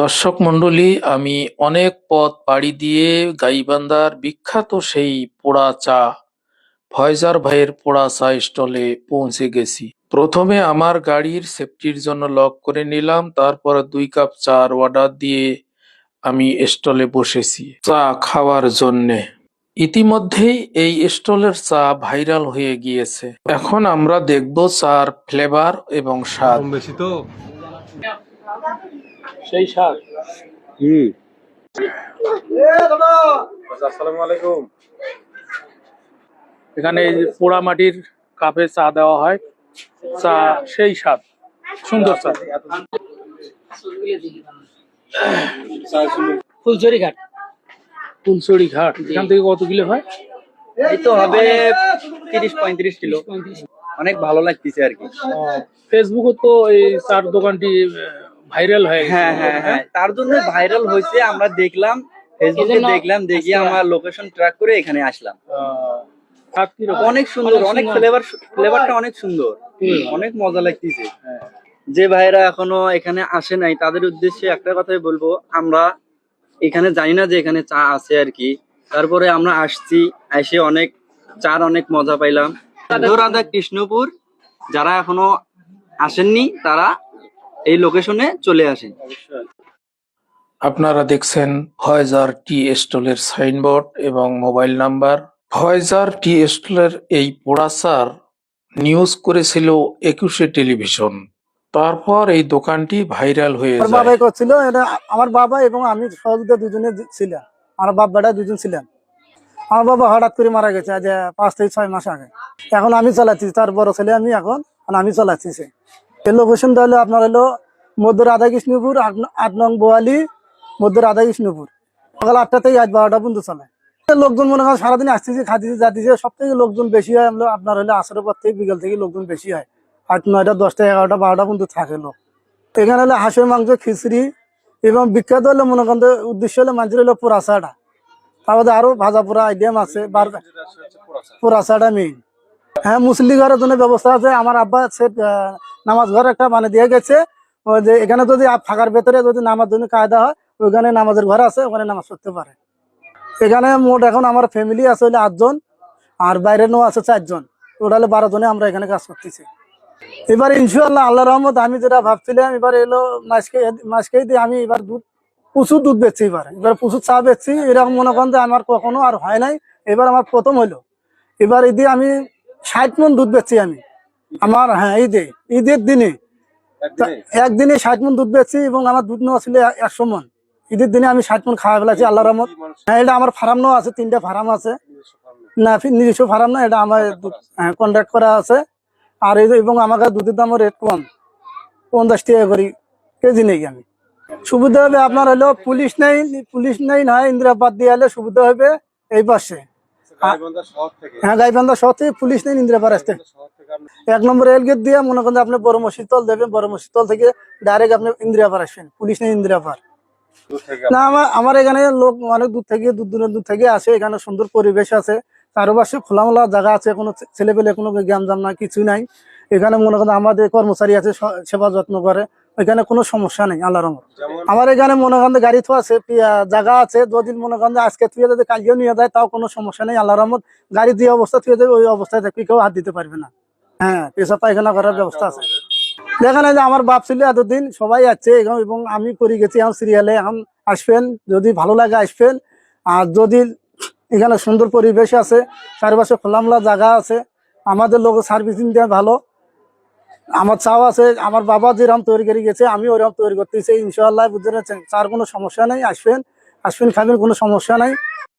দর্শক মণ্ডলী, আমি অনেক পথ পাড়ি দিয়ে গাইবান্ধার বিখ্যাত সেই পোড়া চা ফয়জার ভাইয়ের পোড়া চা স্টলে পৌঁছে গেছি। প্রথমে আমার গাড়ির সেফটির জন্য লক করে নিলাম, তারপরে 2 কাপ চার অর্ডার দিয়ে আমি স্টলে বসেছি চা খাওয়ার জন্যে। ইতিমধ্যেই এই স্টলের চা ভাইরাল হয়ে গিয়েছে। এখন আমরা দেখব চার ফ্লেভার এবং স্বাদ। বেশি তো সেই স্বাদ। আসসালামু আলাইকুম। এখানে এই যে পোড়া মাটির কাপে চা দেওয়া হয়, চা সেই স্বাদ, সুন্দর চা। ফুলচুরি ঘাট। ফুলছড়ি ঘাট, এখান থেকে কত কিলো হয়? এই তো হবে 30-35 কিলো। অনেক ভালো লাগতেছে আর কি। ফেসবুকে তো এই চার দোকানটি ভাইরাল হয়ে গেছে। হ্যাঁ, তার জন্য ভাইরাল হয়েছে। আমরা দেখলাম, ফেসবুকে দেখলাম, দেখি আমার লোকেশন ট্র্যাক করে এখানে আসলাম। স্বাদ কিরকম? অনেক সুন্দর, অনেক ফ্লেভারটা অনেক সুন্দর, অনেক মজা লাগতেছে। যে ভাইরা এখনো এখানে আসে নাই তাদের উদ্দেশ্যে একটা কথাই বলবো, আমরা এখানে জানি না যে এখানে চা আছে আর কি। তারপরে আমরা আসছি, এসে অনেক মজা পাইলাম। রাধা কৃষ্ণপুর যারা এখনো আসেননি তারা এই লোকেশনে চলে আসেন। আপনারা দেখছেন ফয়জার টি স্টলের সাইনবোর্ড এবং মোবাইল নাম্বার। ফয়জার টি স্টলের এই পোড়া চার নিউজ করেছিল 21শে টেলিভিশন। তারপর এই দোকানটি ভাইরাল হয়ে আমার যায়। বাবাই করছিল এটা। আমার বাবা এবং আমি সহযোগিতা দুজনে ছিলাম। আমার বাপ বেটা দুজন ছিলেন। আমার বাবা হঠাৎ করে মারা গেছে আজ 5 থেকে 6 মাস আগে। এখন আমি চালাচ্ছি, তার বড় ছেলে আমি, এখন আমি চালাচ্ছি। এই লোকেশনটা হলো আপনার হলো মধ্য রাধাকৃষ্ণপুর, 8 নং বোয়ালি, মধ্য রাধাকৃষ্ণপুর। সকাল 8টা থেকে আজ 12টা পর্যন্ত চলে। লোকজন মনে করেন সারাদিন আসতেছে, খাচ্ছি যাচ্ছি। সব থেকে লোকজন বেশি হয় আপনার হলে আসরের পর থেকে বিকেল থেকে লোকজন বেশি হয়। 8, 9টা, 10টা, 11টা, 12টা পর্যন্ত থাকে লোক। এখানে হলো হাঁসের মাংস, খিচড়ি এবং বিখ্যাত হলো মনে করেন উদ্দেশ্য হলো মানুষের হলো পোড়া চাটা। তারপরে আরো ভাজা পোড়া আইটেম আছে, পোড়া চাটা মেইন। হ্যাঁ, মুসলি ঘরের জন্য ব্যবস্থা আছে। আমার আব্বা নামাজ ঘর একটা বানিয়ে দিয়ে গেছে। ওই যে এখানে যদি ফাঁকার ভেতরে যদি নামাজ জন্য কায়দা হয়, ওইখানে নামাজের ঘর আছে, ওখানে নামাজ পড়তে পারে। এখানে মোট এখন আমার ফ্যামিলি আছে হলে 8 জন, আর বাইরে নো আছে 4 জন। টোটাল 12 জনে আমরা এখানে কাজ করতেছি। এবার ইনশাআল্লাহ আল্লাহ রহমত, আমি যেটা ভাবছিলাম এবার এলো মাসকেই দিয়ে আমি এবার প্রচুর দুধ বেচছি। এবার প্রচুর চা বেচছি। এরকম মনে করেন যে আমার কখনো আর হয় নাই, এবার আমার প্রথম হলো। এবার ঈদে আমি 60 মণ দুধ বেচছি আমি। আমার ঈদের দিনে একদিনে 60 মণ দুধ বেচছি এবং আমার দুধ নেওয়া ছিল 100 মণ। ঈদের দিনে আমি 60 মণ খাওয়া ফেলাছি আল্লাহ রহমত। হ্যাঁ, এটা আমার ফার্ম নেওয়া আছে, 3টা ফার্ম আছে। না, নিজস্ব ফার্ম না, এটা আমার কন্ট্রাক্ট করা আছে। আর এই এবং আমার কাছে দুধের দামও রেট কম, 50 টাকা করে কেজি নেই আমি। সুবিধা হবে আপনার হলো পুলিশ নাই নয়, ইন্দিরাবাদ দিয়ে হলে সুবিধা হবে এই পাশে। হ্যাঁ, গাইবান্ধা শহর থেকে পুলিশ নেই, ইন্দিরাবাদ আসতে 1 নম্বর রেল গেট দিয়ে মনে করেন আপনি বড় মসজিদতল দেবেন, বড় মসজিদতল থেকে ডাইরেক্ট আপনি ইন্দিরাবাদ আসবেন। পুলিশ নেই, ইন্দিরাবাদ না। আমার এখানে লোক অনেক দূর থেকে আসে। এখানে সুন্দর পরিবেশ আছে, চারপাশে খোলামেলা জায়গা আছে, কোনো ছেলেপেলে কোনো গ্যাঞ্জাম নাই, কিছু নাই। এখানে মনে করেন আমাদের কর্মচারী আছে, সেবা যত্ন করে। এখানে কোনো সমস্যা নেই আল্লাহর রহমত। আমার এখানে মনে করেন গাড়ি তো আছে, জায়গা আছে। যদি মনে করেন আজকে থুয়ে যদি কালকেও নিয়ে যায় তাও কোনো সমস্যা নেই আল্লাহর রহমত। গাড়ি যে অবস্থা থুয়ে দেবে ওই অবস্থায় থাকবে, কেউ হাত দিতে পারবে না। হ্যাঁ, পেশাব পায়খানা করার ব্যবস্থা আছে। দেখেন যে আমার বাপ ছিল এতদিন, সবাই আছে এবং আমি করে গেছি এখন সিরিয়ালে। এখন আসবেন, যদি ভালো লাগে আসবেন। আর যদি এখানে সুন্দর পরিবেশ আছে, চারপাশে খোলামেলা জায়গা আছে, আমাদের লোক সার্ভিসিং দেয় ভালো। আমার চাও আছে, আমার বাবা যেরকম তৈরি করে গেছে আমি ওরকম তৈরি করতেছি ইনশাআল্লাহ। বুঝতে পারছেন, চার কোনো সমস্যা নেই। আসবেন খাবেন, কোনো সমস্যা নাই।